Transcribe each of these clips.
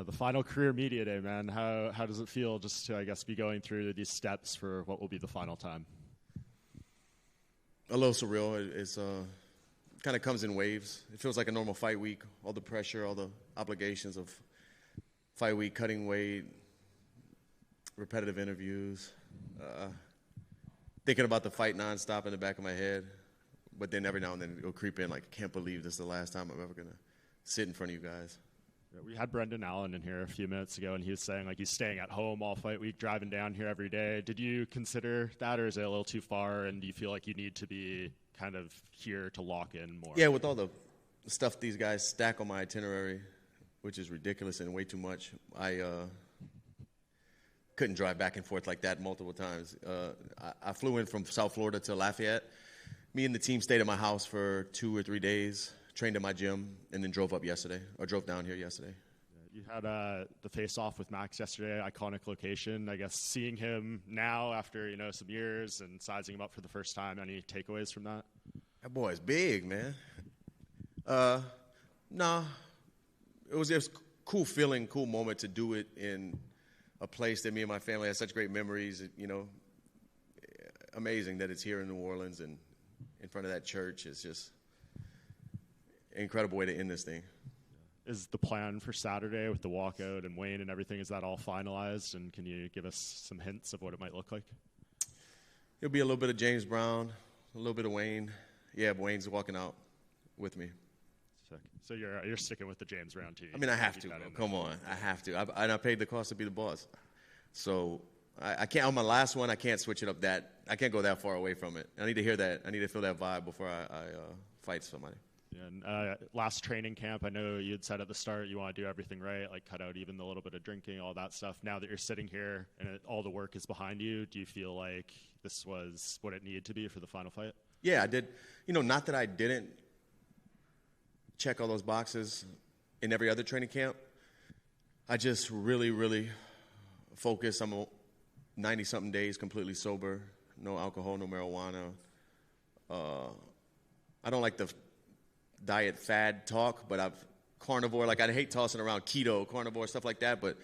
The final career media day, man. How does it feel just to, I guess, be going through these steps for what will be the final time? A little surreal. It's kind of comes in waves. It feels like a normal fight week. All the pressure, all the obligations of fight week, cutting weight, repetitive interviews, thinking about the fight nonstop in the back of my head. But then every now and then it'll creep in like, I can't believe this is the last time I'm ever going to sit in front of you guys. We had Brendan Allen in here a few minutes ago, and he was saying like he's staying at home all fight week, driving down here every day. Did you consider that, or is it a little too far, and do you feel like you need to be kind of here to lock in more? Yeah, with all the stuff these guys stack on my itinerary, which is ridiculous and way too much, I couldn't drive back and forth like that multiple times. I flew in from South Florida to Lafayette. Me and the team stayed at my house for 2 or 3 days, trained at my gym, and then drove down here yesterday. You had the face-off with Max yesterday, iconic location. I guess seeing him now after, some years and sizing him up for the first time, any takeaways from that? That boy's big, man. No. It was just cool feeling, cool moment to do it in a place that me and my family had such great memories. Amazing that it's here in New Orleans and in front of that church. It's just an incredible way to end this thing. Is the plan for Saturday with the walkout and Wayne and everything, is that all finalized? And can you give us some hints of what it might look like? It'll be a little bit of James Brown, a little bit of Wayne. Yeah, Wayne's walking out with me. Sick. So you're sticking with the James Brown team. I mean, I have to, bro. Come on. I have to. I paid the cost to be the boss. So I can't, on my last one, I can't switch it up I can't go that far away from it. I need to hear that. I need to feel that vibe before I fight somebody. Yeah, and last training camp, I know you had said at the start you want to do everything right, like cut out even the little bit of drinking, all that stuff. Now that you're sitting here and all the work is behind you, do you feel like this was what it needed to be for the final fight? Yeah, I did. Not that I didn't check all those boxes in every other training camp. I just really, really focused. I'm 90-something days completely sober, no alcohol, no marijuana. I don't like the diet fad talk, but I've carnivore. Like, I hate tossing around keto, carnivore, stuff like that. But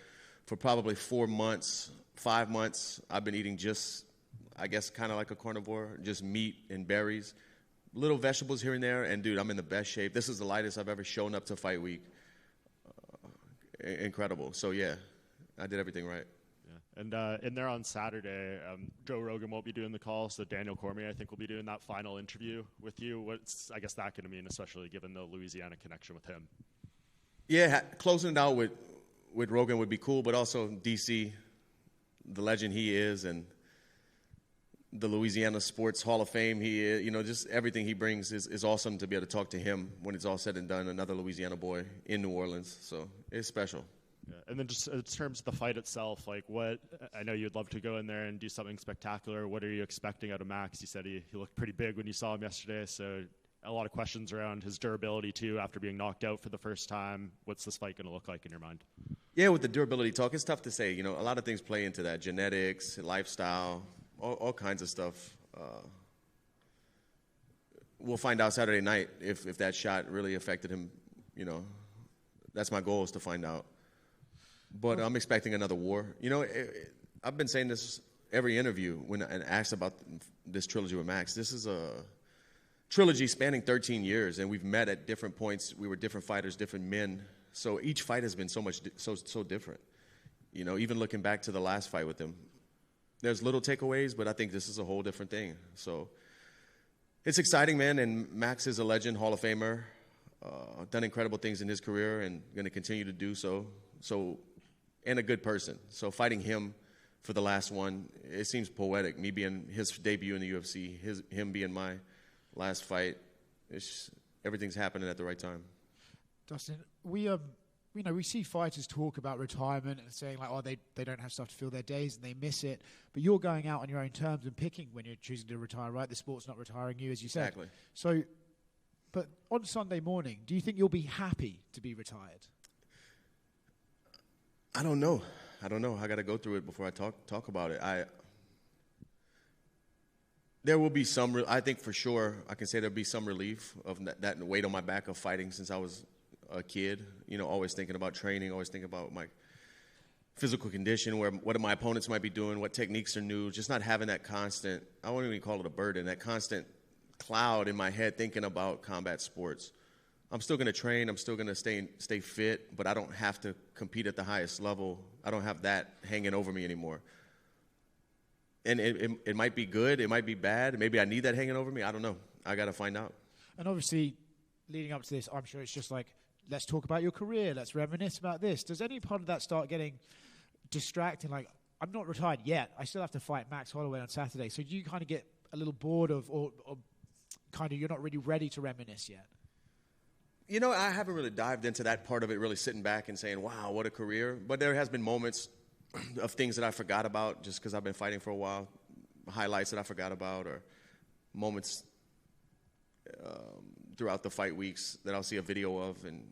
for probably 4 months, 5 months, I've been eating just, I guess, kind of like a carnivore, just meat and berries, little vegetables here and there. And, dude, I'm in the best shape. This is the lightest I've ever shown up to fight week. Incredible. So, yeah, I did everything right. And in there on Saturday, Joe Rogan won't be doing the call, so Daniel Cormier, I think, will be doing that final interview with you. What's, I guess, that going to mean, especially given the Louisiana connection with him? Yeah, closing it out with Rogan would be cool, but also DC, the legend he is, and the Louisiana Sports Hall of Fame he is, just everything he brings is awesome to be able to talk to him when it's all said and done, another Louisiana boy in New Orleans. So it's special. Yeah. And then just in terms of the fight itself, like I know you'd love to go in there and do something spectacular. What are you expecting out of Max? You said he looked pretty big when you saw him yesterday, so a lot of questions around his durability too after being knocked out for the first time. What's this fight going to look like in your mind? Yeah, with the durability talk, it's tough to say. A lot of things play into that, genetics, lifestyle, all kinds of stuff. We'll find out Saturday night if that shot really affected him. That's my goal, is to find out. But I'm expecting another war. I've been saying this every interview and asked about this trilogy with Max. This is a trilogy spanning 13 years, and we've met at different points. We were different fighters, different men. So each fight has been so different. Even looking back to the last fight with him, there's little takeaways, but I think this is a whole different thing. So it's exciting, man. And Max is a legend, Hall of Famer, done incredible things in his career, and going to continue to do so. And a good person. So fighting him for the last one, it seems poetic. Me being his debut in the UFC, him being my last fight, everything's happening at the right time. Dustin, we see fighters talk about retirement and saying like, they don't have stuff to fill their days and they miss it. But you're going out on your own terms and picking when you're choosing to retire, right? The sport's not retiring you, as you said. Exactly. So, but on Sunday morning, do you think you'll be happy to be retired? I don't know. I got to go through it before I talk about it. There will be some. I think for sure I can say there'll be some relief of that weight on my back of fighting since I was a kid, always thinking about training, always thinking about my physical condition, what my opponents might be doing, what techniques are new, just not having that constant, I won't even call it a burden, that constant cloud in my head thinking about combat sports. I'm still going to train, I'm still going to stay fit, but I don't have to compete at the highest level. I don't have that hanging over me anymore. And it might be good, it might be bad, maybe I need that hanging over me, I don't know. I got to find out. And obviously, leading up to this, I'm sure it's just like, let's talk about your career, let's reminisce about this. Does any part of that start getting distracting? Like, I'm not retired yet. I still have to fight Max Holloway on Saturday. So do you kind of get a little bored of, or kind of you're not really ready to reminisce yet? I haven't really dived into that part of it, really sitting back and saying, wow, what a career. But there has been moments of things that I forgot about just because I've been fighting for a while, highlights that I forgot about, or moments throughout the fight weeks that I'll see a video of, and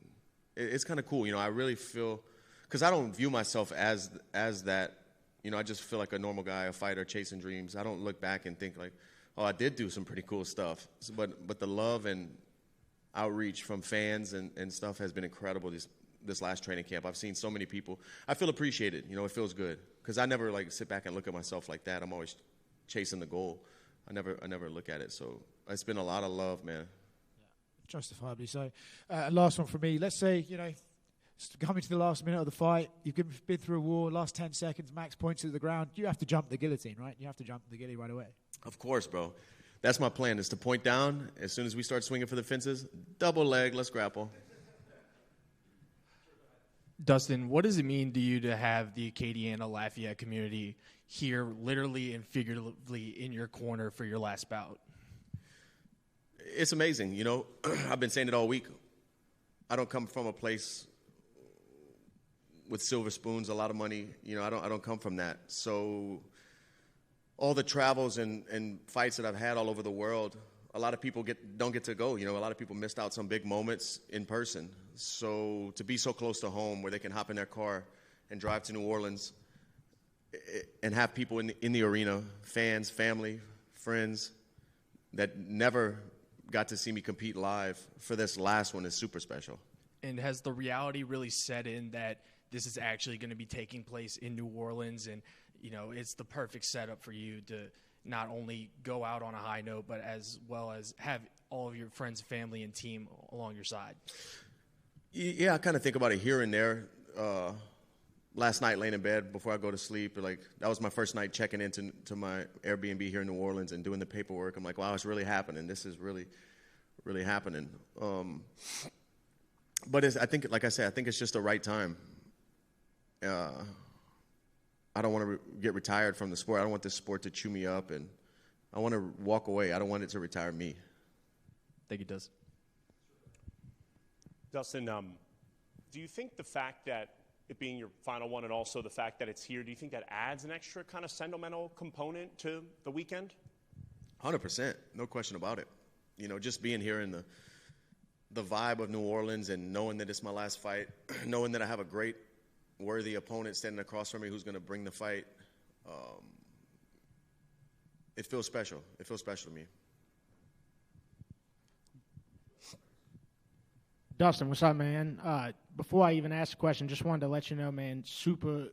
it's kind of cool. I really feel, because I don't view myself as that. I just feel like a normal guy, a fighter, chasing dreams. I don't look back and think like, oh, I did do some pretty cool stuff. But the love and outreach from fans and stuff has been incredible this last training camp. I've seen so many people. I feel appreciated. It feels good because I never like sit back and look at myself like that. I'm always chasing the goal. I never look at it. So it's been a lot of love, man. Yeah, justifiably so. Last one for me. Let's say, coming to the last minute of the fight, you've been through a war, last 10 seconds, Max points to the ground. You have to jump the guillotine, right? You have to jump the guillotine right away. Of course, bro. That's my plan, is to point down. As soon as we start swinging for the fences, double leg, let's grapple. Dustin, what does it mean to you to have the Acadiana Lafayette community here literally and figuratively in your corner for your last bout? It's amazing. I've been saying it all week. I don't come from a place with silver spoons, a lot of money. I don't come from that. So all the travels and fights that I've had all over the world, a lot of people don't get to go. A lot of people missed out some big moments in person. So to be so close to home where they can hop in their car and drive to New Orleans and have people in the arena, fans, family, friends that never got to see me compete live, for this last one is super special. And has the reality really set in that this is actually going to be taking place in New Orleans, and it's the perfect setup for you to not only go out on a high note, but as well as have all of your friends, family, and team along your side? Yeah, I kind of think about it here and there. Last night, laying in bed before I go to sleep, that was my first night checking into my Airbnb here in New Orleans and doing the paperwork. I'm like, wow, it's really happening. This is really, really happening. But I think it's just the right time. I don't want to get retired from the sport. I don't want this sport to chew me up, and I want to walk away. I don't want it to retire me. Thank you, Dustin. Dustin, do you think the fact that it being your final one and also the fact that it's here, do you think that adds an extra kind of sentimental component to the weekend? 100%, no question about it. Just being here in the vibe of New Orleans and knowing that it's my last fight, knowing that I have a great, worthy opponent standing across from me who's going to bring the fight, it feels special. It feels special to me. Dustin, what's up, man? Before I even ask a question, just wanted to let you know, man, super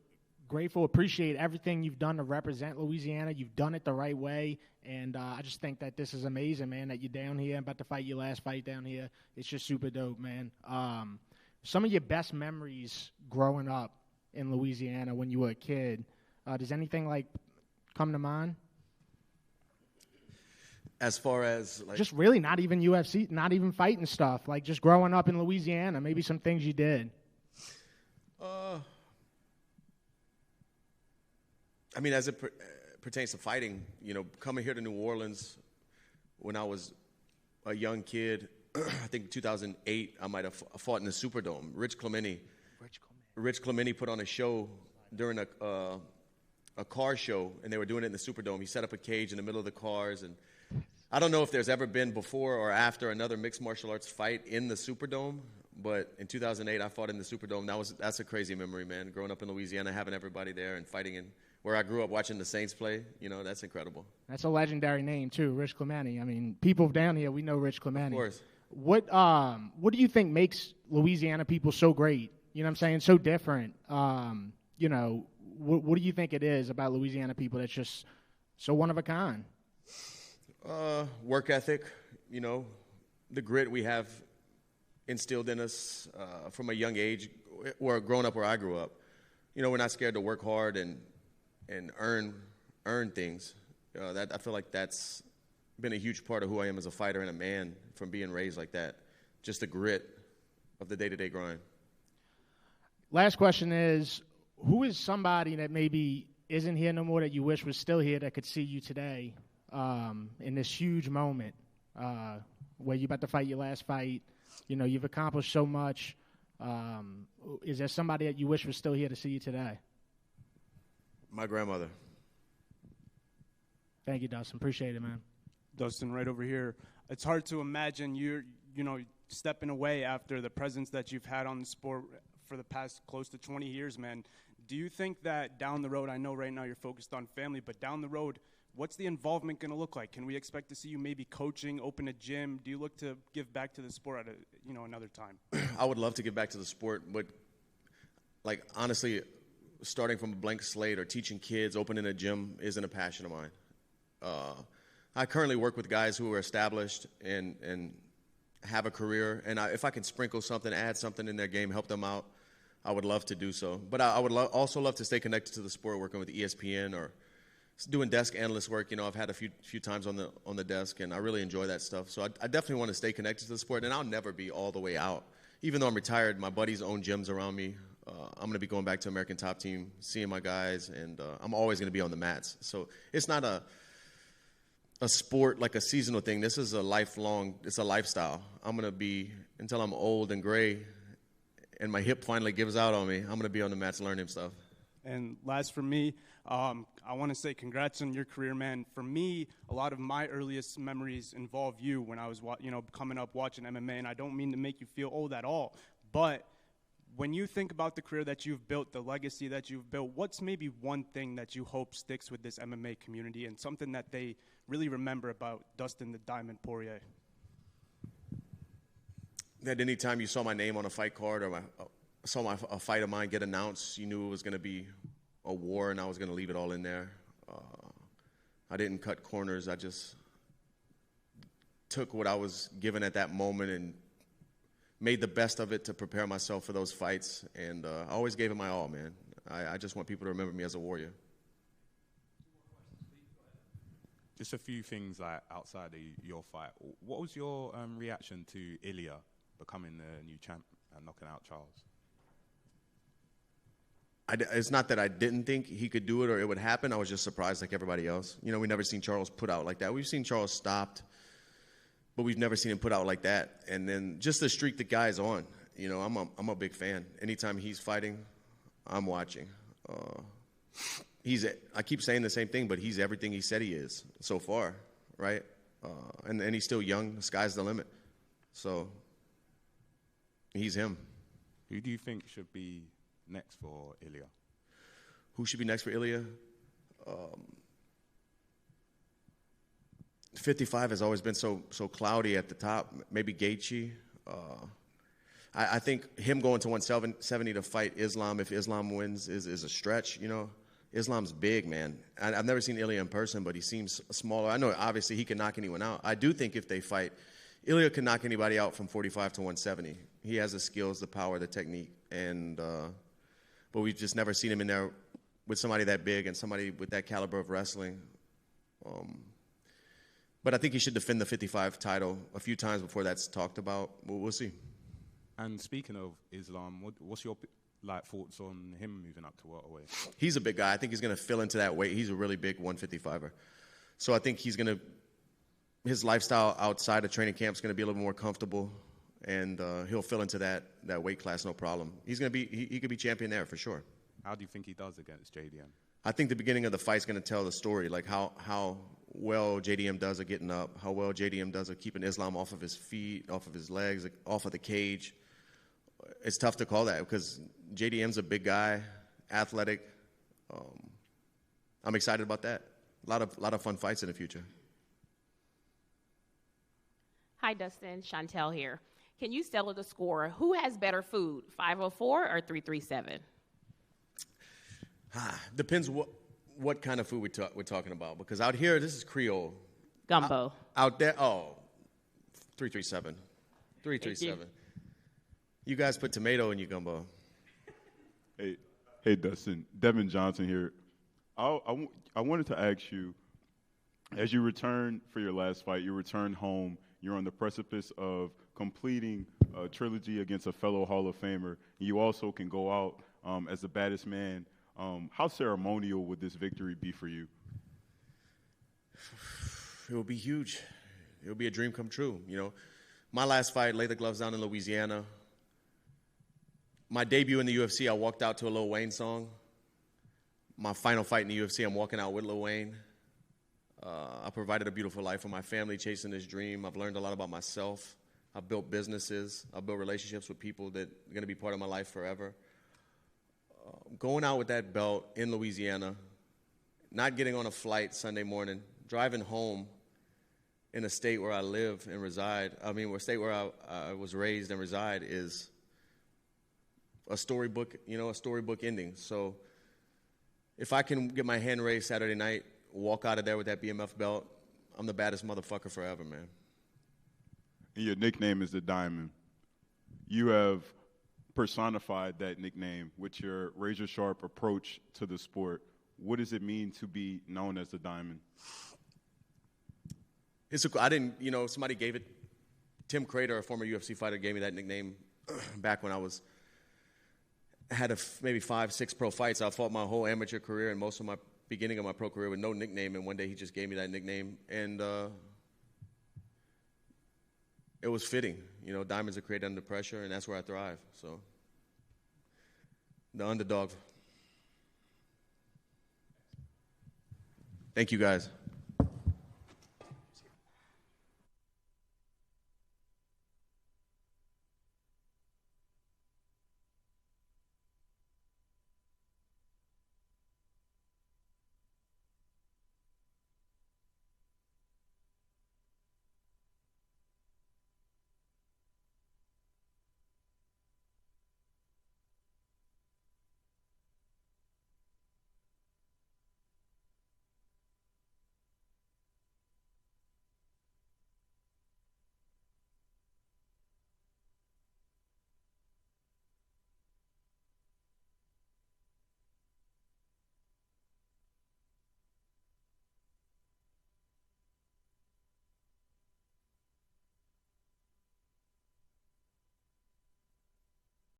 grateful, appreciate everything you've done to represent Louisiana. You've done it the right way, and I just think that this is amazing, man, that you're down here, about to fight your last fight down here. It's just super dope, man. Some of your best memories growing up in Louisiana when you were a kid, does anything, come to mind? As far as just really not even UFC, not even fighting stuff, just growing up in Louisiana, maybe some things you did. As it pertains to fighting, coming here to New Orleans when I was a young kid, I think 2008, I might have fought in the Superdome. Rich Clemente put on a show during a car show, and they were doing it in the Superdome. He set up a cage in the middle of the cars, and I don't know if there's ever been before or after another mixed martial arts fight in the Superdome, but in 2008 I fought in the Superdome. That's a crazy memory, man. Growing up in Louisiana, having everybody there and fighting in where I grew up watching the Saints play, that's incredible. That's a legendary name too, Rich Clemente. People down here, we know Rich Clemente. Of course. What do you think makes Louisiana people so great? You know what I'm saying? So different. You know, what do you think it is about Louisiana people that's just so one of a kind? Work ethic, you know, the grit we have instilled in us from a young age, or growing up where I grew up. You know, we're not scared to work hard and earn things. That I feel like that's been a huge part of who I am as a fighter and a man from being raised like that. Just the grit of the day-to-day grind. Last question is, who is somebody that maybe isn't here no more that you wish was still here that could see you today in this huge moment where you're about to fight your last fight? You know, you've accomplished so much. Is there somebody that you wish was still here to see you today? My grandmother. Thank you, Dustin. Appreciate it, man. Dustin, right over here. It's hard to imagine you're stepping away after the presence that you've had on the sport for the past close to 20 years, man. Do you think that down the road, I know right now you're focused on family, but down the road, what's the involvement going to look like? Can we expect to see you maybe coaching, open a gym? Do you look to give back to the sport at another time? I would love to give back to the sport, but like honestly, starting from a blank slate or teaching kids, opening a gym isn't a passion of mine. I currently work with guys who are established and have a career, and if I can sprinkle something, add something in their game, help them out, I would love to do so. But I would also love to stay connected to the sport, working with ESPN or doing desk analyst work. You know, I've had a few times on the desk, and I really enjoy that stuff. So I definitely want to stay connected to the sport, and I'll never be all the way out. Even though I'm retired, my buddies own gyms around me. I'm going to be going back to American Top Team, seeing my guys, and I'm always going to be on the mats. So it's not a sport like a seasonal thing. This is it's a lifestyle. I'm going to be, until I'm old and gray and my hip finally gives out on me, I'm going to be on the mats learning stuff. And last for me, I want to say congrats on your career, man. For me, a lot of my earliest memories involve you when I was, coming up watching MMA, and I don't mean to make you feel old at all, but when you think about the career that you've built, the legacy that you've built, what's maybe one thing that you hope sticks with this MMA community and something that they really remember about Dustin the Diamond Poirier? That anytime you saw my name on a fight card or a fight of mine get announced, you knew it was going to be a war and I was going to leave it all in there. I didn't cut corners. I just took what I was given at that moment and made the best of it to prepare myself for those fights, and I always gave it my all, man. I just want people to remember me as a warrior. Just a few things like outside of your fight. What was your reaction to Ilya becoming the new champ and knocking out Charles? It's not that I didn't think he could do it or it would happen. I was just surprised like everybody else. You know, we never seen Charles put out like that. We've seen Charles stopped, but we've never seen him put out like that. And then just the streak the guy's on. You know, I'm a big fan. Anytime he's fighting, I'm watching. I keep saying the same thing, but he's everything he said he is so far, right? And he's still young. The sky's the limit. So he's him. Who do you think should be next for Ilya? Who should be next for Ilya? 55 has always been so cloudy at the top. Maybe Gaethje. I think him going to 170 to fight Islam, if Islam wins, is a stretch. You know, Islam's big, man. I've never seen Ilya in person, but he seems smaller. I know obviously he can knock anyone out. I do think if they fight, Ilya can knock anybody out from 45 to 170. He has the skills, the power, the technique, and but we've just never seen him in there with somebody that big and somebody with that caliber of wrestling. But I think he should defend the 55 title a few times before that's talked about. We'll see. And speaking of Islam, what's your thoughts on him moving up to welterweight? He's a big guy. I think he's going to fill into that weight. He's a really big 155er. So I think his lifestyle outside of training camp is going to be a little more comfortable, and he'll fill into that weight class no problem. He could be champion there for sure. How do you think he does against JDM? I think the beginning of the fight's going to tell the story, like how well JDM does at getting up, how well JDM does at keeping Islam off of his feet, off of his legs, off of the cage. It's tough to call that because JDM's a big guy, athletic. I'm excited about that. A lot of fun fights in the future. Hi, Dustin. Chantel here. Can you settle the score? Who has better food, 504 or 337? Depends what kind of food we're talking about. Because out here, this is Creole. Gumbo. Out there, 337. 337. You guys put tomato in your gumbo. Hey, Dustin. Devin Johnson here. I wanted to ask you, as you return for your last fight, you return home, you're on the precipice of completing a trilogy against a fellow Hall of Famer. You also can go out as the baddest man. How ceremonial would this victory be for you? It will be huge. It will be a dream come true. You know, my last fight, laid the gloves down in Louisiana. My debut in the UFC, I walked out to a Lil Wayne song. My final fight in the UFC, I'm walking out with Lil Wayne. I provided a beautiful life for my family, chasing this dream. I've learned a lot about myself. I've built businesses. I've built relationships with people that are going to be part of my life forever. Going out with that belt in Louisiana, not getting on a flight Sunday morning, driving home in a state where I live and reside, a state where I was raised and reside, is a storybook, a storybook ending. So if I can get my hand raised Saturday night, walk out of there with that BMF belt, I'm the baddest motherfucker forever, man. And your nickname is the Diamond. You have personified that nickname with your razor-sharp approach to the sport. What does it mean to be known as the Diamond? Somebody gave it. Tim Crater, a former UFC fighter, gave me that nickname back when I had maybe 5-6 pro fights. I fought my whole amateur career and most of my beginning of my pro career with no nickname, and one day he just gave me that nickname, and it was fitting. Diamonds are created under pressure, and that's where I thrive. So, the underdog. Thank you, guys.